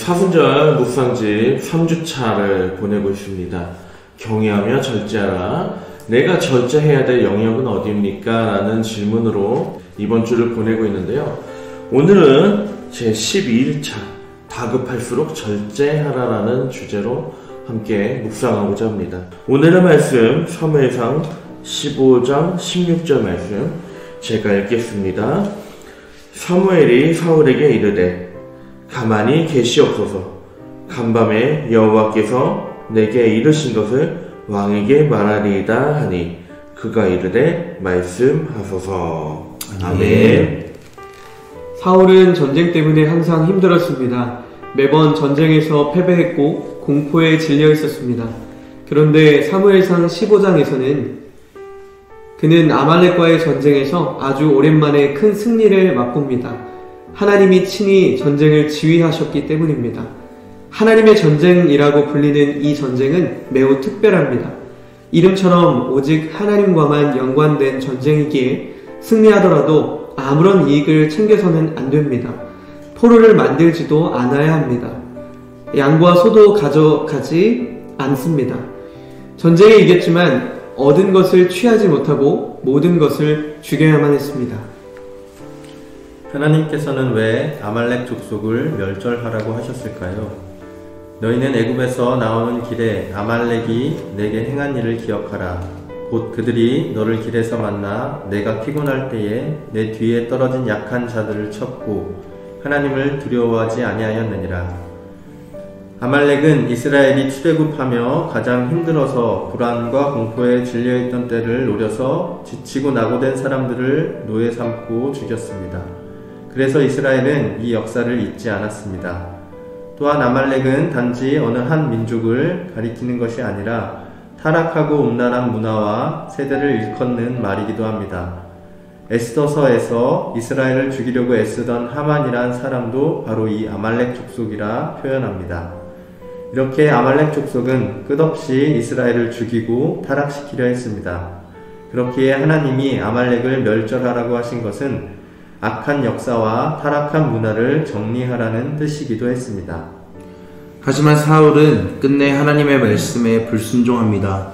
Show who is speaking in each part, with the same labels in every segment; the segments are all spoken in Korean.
Speaker 1: 사순절 묵상집 3주차를 보내고 있습니다. 경외하며 절제하라. 내가 절제해야 될 영역은 어디입니까? 라는 질문으로 이번 주를 보내고 있는데요. 오늘은 제 12일차 다급할수록 절제하라라는 주제로 함께 묵상하고자 합니다. 오늘의 말씀 사무엘상 15장 16절 말씀 제가 읽겠습니다. 사무엘이 사울에게 이르되 가만히 계시옵소서. 간밤에 여호와께서 내게 이르신 것을 왕에게 말하리이다 하니 그가 이르되 말씀하소서. 아멘.
Speaker 2: 사울은 전쟁 때문에 항상 힘들었습니다. 매번 전쟁에서 패배했고 공포에 질려 있었습니다. 그런데 사무엘상 15장에서는 그는 아말렉과의 전쟁에서 아주 오랜만에 큰 승리를 맛봅니다. 하나님이 친히 전쟁을 지휘하셨기 때문입니다. 하나님의 전쟁이라고 불리는 이 전쟁은 매우 특별합니다. 이름처럼 오직 하나님과만 연관된 전쟁이기에 승리하더라도 아무런 이익을 챙겨서는 안 됩니다. 포로를 만들지도 않아야 합니다. 양과 소도 가져가지 않습니다. 전쟁에 이겼지만 얻은 것을 취하지 못하고 모든 것을 죽여야만 했습니다.
Speaker 3: 하나님께서는 왜 아말렉 족속을 멸절하라고 하셨을까요? 너희는 애굽에서 나오는 길에 아말렉이 내게 행한 일을 기억하라. 곧 그들이 너를 길에서 만나 내가 피곤할 때에 내 뒤에 떨어진 약한 자들을 쳤고 하나님을 두려워하지 아니하였느니라. 아말렉은 이스라엘이 출애굽하며 가장 힘들어서 불안과 공포에 질려있던 때를 노려서 지치고 낙오된 사람들을 노예 삼고 죽였습니다. 그래서 이스라엘은 이 역사를 잊지 않았습니다. 또한 아말렉은 단지 어느 한 민족을 가리키는 것이 아니라 타락하고 음란한 문화와 세대를 일컫는 말이기도 합니다. 에스더서에서 이스라엘을 죽이려고 애쓰던 하만이란 사람도 바로 이 아말렉 족속이라 표현합니다. 이렇게 아말렉 족속은 끝없이 이스라엘을 죽이고 타락시키려 했습니다. 그렇기에 하나님이 아말렉을 멸절하라고 하신 것은 악한 역사와 타락한 문화를 정리하라는 뜻이기도 했습니다.
Speaker 4: 하지만 사울은 끝내 하나님의 말씀에 불순종합니다.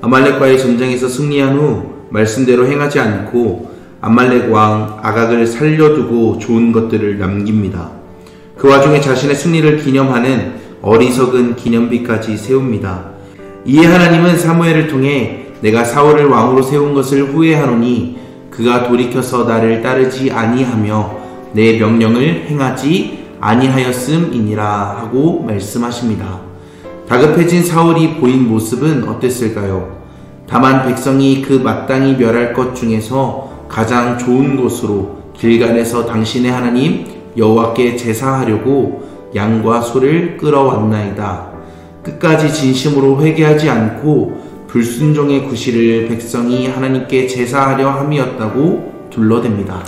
Speaker 4: 아말렉과의 전쟁에서 승리한 후 말씀대로 행하지 않고 아말렉 왕 아각을 살려두고 좋은 것들을 남깁니다. 그 와중에 자신의 승리를 기념하는 어리석은 기념비까지 세웁니다. 이에 하나님은 사무엘을 통해 내가 사울을 왕으로 세운 것을 후회하노니 그가 돌이켜서 나를 따르지 아니하며 내 명령을 행하지 아니하였음이니라 하고 말씀하십니다. 다급해진 사울이 보인 모습은 어땠을까요? 다만 백성이 그 마땅히 멸할 것 중에서 가장 좋은 곳으로 길갈에서 당신의 하나님 여호와께 제사하려고 양과 소를 끌어왔나이다. 끝까지 진심으로 회개하지 않고 불순종의 구실을 백성이 하나님께 제사하려 함이었다고 둘러댑니다.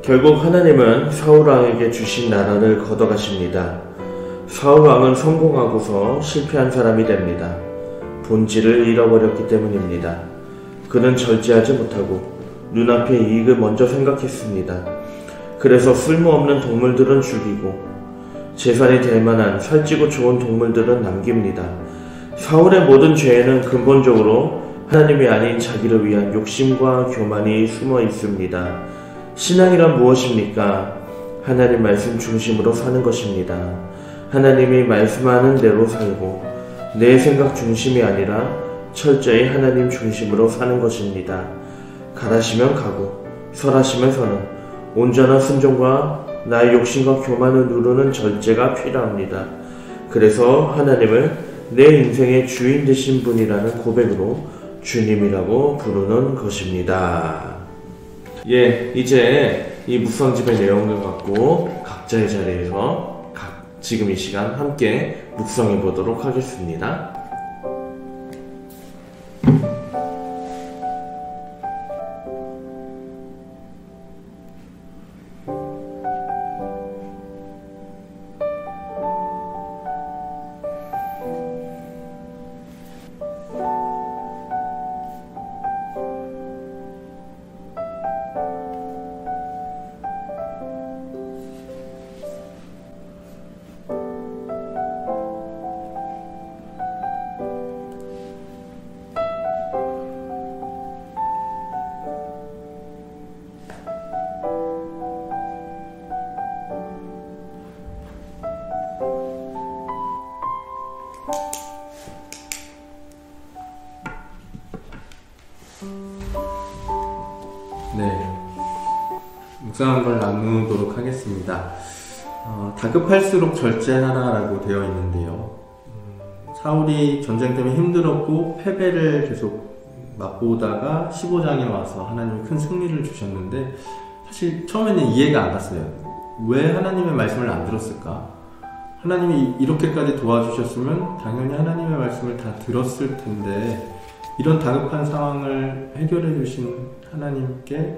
Speaker 1: 결국 하나님은 사울 왕에게 주신 나라를 걷어가십니다. 사울 왕은 성공하고서 실패한 사람이 됩니다. 본질을 잃어버렸기 때문입니다. 그는 절제하지 못하고 눈앞의 이익을 먼저 생각했습니다. 그래서 쓸모없는 동물들은 죽이고 재산이 될 만한 살찌고 좋은 동물들은 남깁니다. 사울의 모든 죄에는 근본적으로 하나님이 아닌 자기를 위한 욕심과 교만이 숨어 있습니다. 신앙이란 무엇입니까? 하나님 말씀 중심으로 사는 것입니다. 하나님이 말씀하는 대로 살고 내 생각 중심이 아니라 철저히 하나님 중심으로 사는 것입니다. 가라시면 가고 설하시면 서는 온전한 순종과 나의 욕심과 교만을 누르는 절제가 필요합니다. 그래서 하나님을 내 인생의 주인 되신 분이라는 고백으로 주님이라고 부르는 것입니다. 이제 이 묵상집의 내용을 갖고 각자의 자리에서 지금 이 시간 함께 묵상해 보도록 하겠습니다.
Speaker 3: 네, 묵상한 걸 나누도록 하겠습니다. 다급할수록 절제하라라고 되어 있는데요. 사울이 전쟁 때문에 힘들었고 패배를 계속 맛보다가 15장에 와서 하나님이 큰 승리를 주셨는데 사실 처음에는 이해가 안 갔어요. 왜 하나님의 말씀을 안 들었을까? 하나님이 이렇게까지 도와주셨으면 당연히 하나님의 말씀을 다 들었을 텐데 이런 다급한 상황을 해결해 주신 하나님께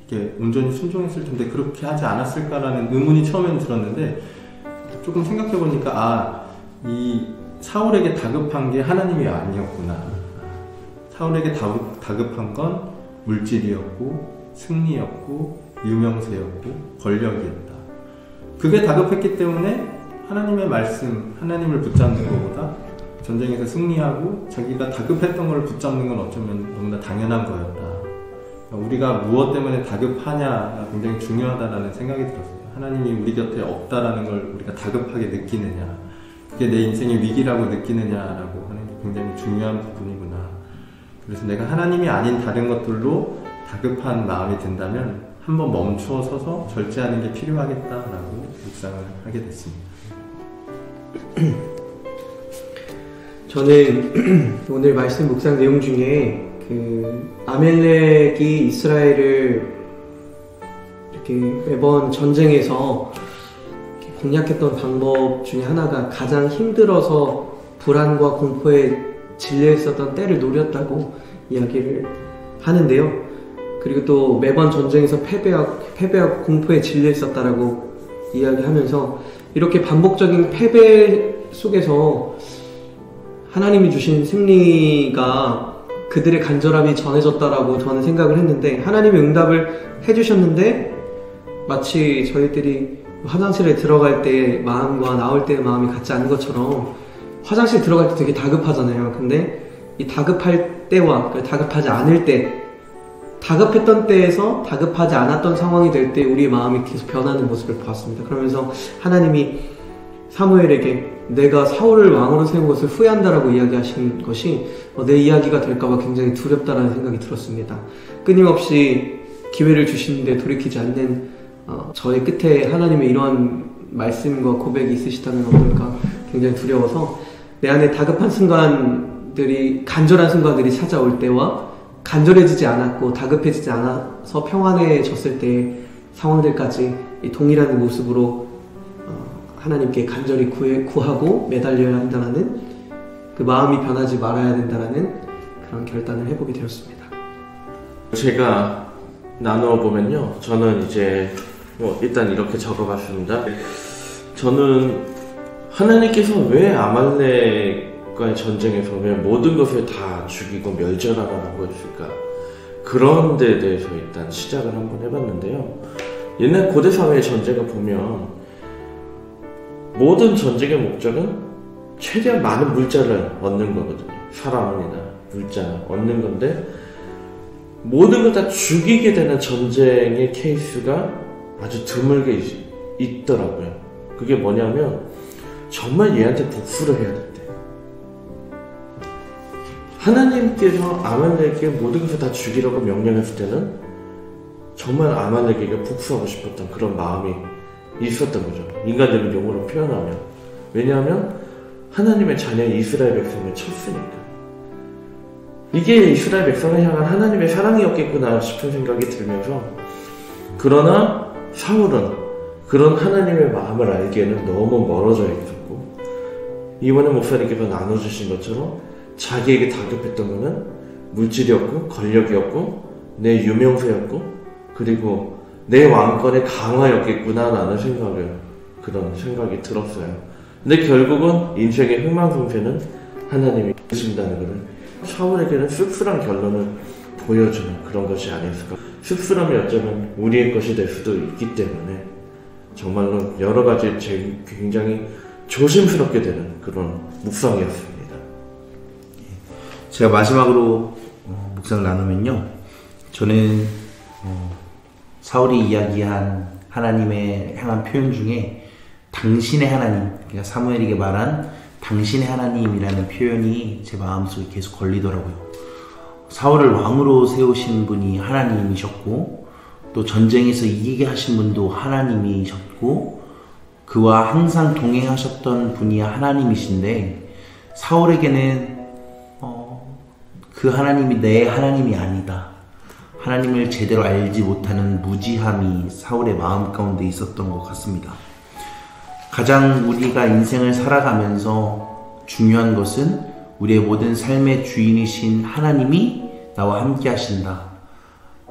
Speaker 3: 이게 온전히 순종했을 텐데 그렇게 하지 않았을까라는 의문이 처음에는 들었는데 조금 생각해 보니까 이 사울에게 다급한 게 하나님이 아니었구나. 사울에게 다급한 건 물질이었고 승리였고 유명세였고 권력이었다. 그게 다급했기 때문에 하나님의 말씀, 하나님을 붙잡는 것보다 전쟁에서 승리하고 자기가 다급했던 걸 붙잡는 건 어쩌면 너무나 당연한 거였다. 우리가 무엇 때문에 다급하냐가 굉장히 중요하다라는 생각이 들었어요. 하나님이 우리 곁에 없다라는 걸 우리가 다급하게 느끼느냐, 그게 내 인생의 위기라고 느끼느냐라고 하는 게 굉장히 중요한 부분이구나. 그래서 내가 하나님이 아닌 다른 것들로 다급한 마음이 든다면 한번 멈추어 서서 절제하는 게 필요하겠다라고 묵상을 하게 됐습니다.
Speaker 2: 저는 오늘 말씀 묵상 내용 중에 아멜렉이 이스라엘을 이렇게 매번 전쟁에서 이렇게 공략했던 방법 중에 하나가 가장 힘들어서 불안과 공포에 질려 있었던 때를 노렸다고 이야기를 하는데요. 그리고 또 매번 전쟁에서 패배하고 공포에 질려 있었다라고 이야기하면서 이렇게 반복적인 패배 속에서 하나님이 주신 승리가 그들의 간절함이 전해졌다라고 저는 생각을 했는데, 하나님의 응답을 해주셨는데 마치 저희들이 화장실에 들어갈 때 마음과 나올 때의 마음이 같지 않은 것처럼 화장실 들어갈 때 되게 다급하잖아요. 근데 이 다급할 때와 다급하지 않을 때, 다급했던 때에서 다급하지 않았던 상황이 될 때 우리의 마음이 계속 변하는 모습을 보았습니다. 그러면서 하나님이 사무엘에게 내가 사울을 왕으로 세운 것을 후회한다라고 이야기하신 것이 내 이야기가 될까봐 굉장히 두렵다라는 생각이 들었습니다. 끊임없이 기회를 주시는데 돌이키지 않는 저의 끝에 하나님의 이러한 말씀과 고백이 있으시다면 어떨까 굉장히 두려워서, 내 안에 다급한 순간들이, 간절한 순간들이 찾아올 때와 간절해지지 않았고 다급해지지 않아서 평안해졌을 때의 상황들까지 동일한 모습으로 하나님께 간절히 구하고 매달려야 한다는 그 마음이 변하지 말아야 된다는 그런 결단을 해보게 되었습니다.
Speaker 1: 제가 나누어 보면요, 저는 이제 일단 이렇게 적어봤습니다. 저는 하나님께서 왜 아말렉과의 전쟁에서 왜 모든 것을 다 죽이고 멸절하라고 했을까, 그런 데 대해서 일단 시작을 한번 해봤는데요. 옛날 고대사회의 전쟁을 보면 모든 전쟁의 목적은 최대한 많은 물자를 얻는 거거든요. 사람이나 물자 얻는 건데, 모든 걸 다 죽이게 되는 전쟁의 케이스가 아주 드물게 있더라고요. 그게 뭐냐면 정말 얘한테 복수를 해야 된대. 하나님께서 아말렉에게 모든 것을 다 죽이라고 명령했을 때는 정말 아말렉에게 복수하고 싶었던 그런 마음이 있었던 거죠. 인간적인 용어로 표현하면. 왜냐하면 하나님의 자녀 이스라엘 백성을 쳤으니까. 이게 이스라엘 백성을 향한 하나님의 사랑이었겠구나 싶은 생각이 들면서, 그러나 사울은 그런 하나님의 마음을 알기에는 너무 멀어져 있었고, 이번에 목사님께서 나눠주신 것처럼 자기에게 다급했던 것은 물질이었고 권력이었고 내 유명세였고 그리고 내 왕권의 강화였겠구나 라는 그런 생각이 들었어요. 근데 결국은 인생의 흥망성쇠는 하나님이 주신다는 것은 사울에게는 씁쓸한 결론을 보여주는 그런 것이 아니었을까. 씁쓸함이 어쩌면 우리의 것이 될 수도 있기 때문에 정말로 여러 가지 굉장히 조심스럽게 되는 그런 묵상이었습니다.
Speaker 4: 제가 마지막으로 묵상 나누면요, 저는 사울이 이야기한 하나님의 향한 표현 중에 당신의 하나님, 그러니까 사무엘에게 말한 당신의 하나님이라는 표현이 제 마음속에 계속 걸리더라고요. 사울을 왕으로 세우신 분이 하나님이셨고, 또 전쟁에서 이기게 하신 분도 하나님이셨고, 그와 항상 동행하셨던 분이 하나님이신데, 사울에게는 그 하나님이 내 하나님이 아니다, 하나님을 제대로 알지 못하는 무지함이 사울의 마음 가운데 있었던 것 같습니다. 가장 우리가 인생을 살아가면서 중요한 것은 우리의 모든 삶의 주인이신 하나님이 나와 함께 하신다,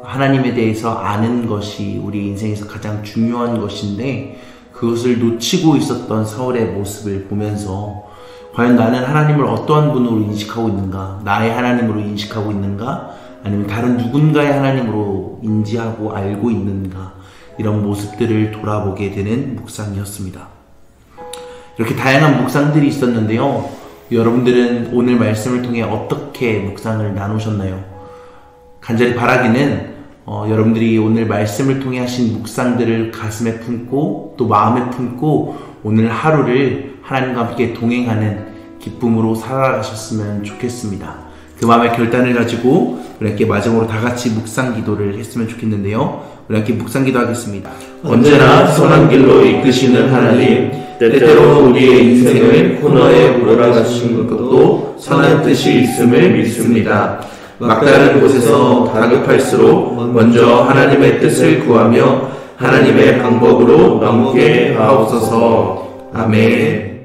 Speaker 4: 하나님에 대해서 아는 것이 우리 인생에서 가장 중요한 것인데, 그것을 놓치고 있었던 사울의 모습을 보면서 과연 나는 하나님을 어떠한 분으로 인식하고 있는가, 나의 하나님으로 인식하고 있는가, 아니면 다른 누군가의 하나님으로 인지하고 알고 있는가, 이런 모습들을 돌아보게 되는 묵상이었습니다. 이렇게 다양한 묵상들이 있었는데요. 여러분들은 오늘 말씀을 통해 어떻게 묵상을 나누셨나요? 간절히 바라기는 여러분들이 오늘 말씀을 통해 하신 묵상들을 가슴에 품고 또 마음에 품고 오늘 하루를 하나님과 함께 동행하는 기쁨으로 살아가셨으면 좋겠습니다. 그 마음의 결단을 가지고 우리 함께 마지막으로 다 같이 묵상 기도를 했으면 좋겠는데요. 우리 함께 묵상 기도하겠습니다.
Speaker 1: 언제나 선한 길로 이끄시는 하나님, 때때로 우리의 인생을 코너에 몰아가시는 것도 선한 뜻이 있음을 믿습니다. 막다른 곳에서 다급할수록 먼저 하나님의 뜻을 구하며 하나님의 방법으로 넘게 하옵소서. 아멘.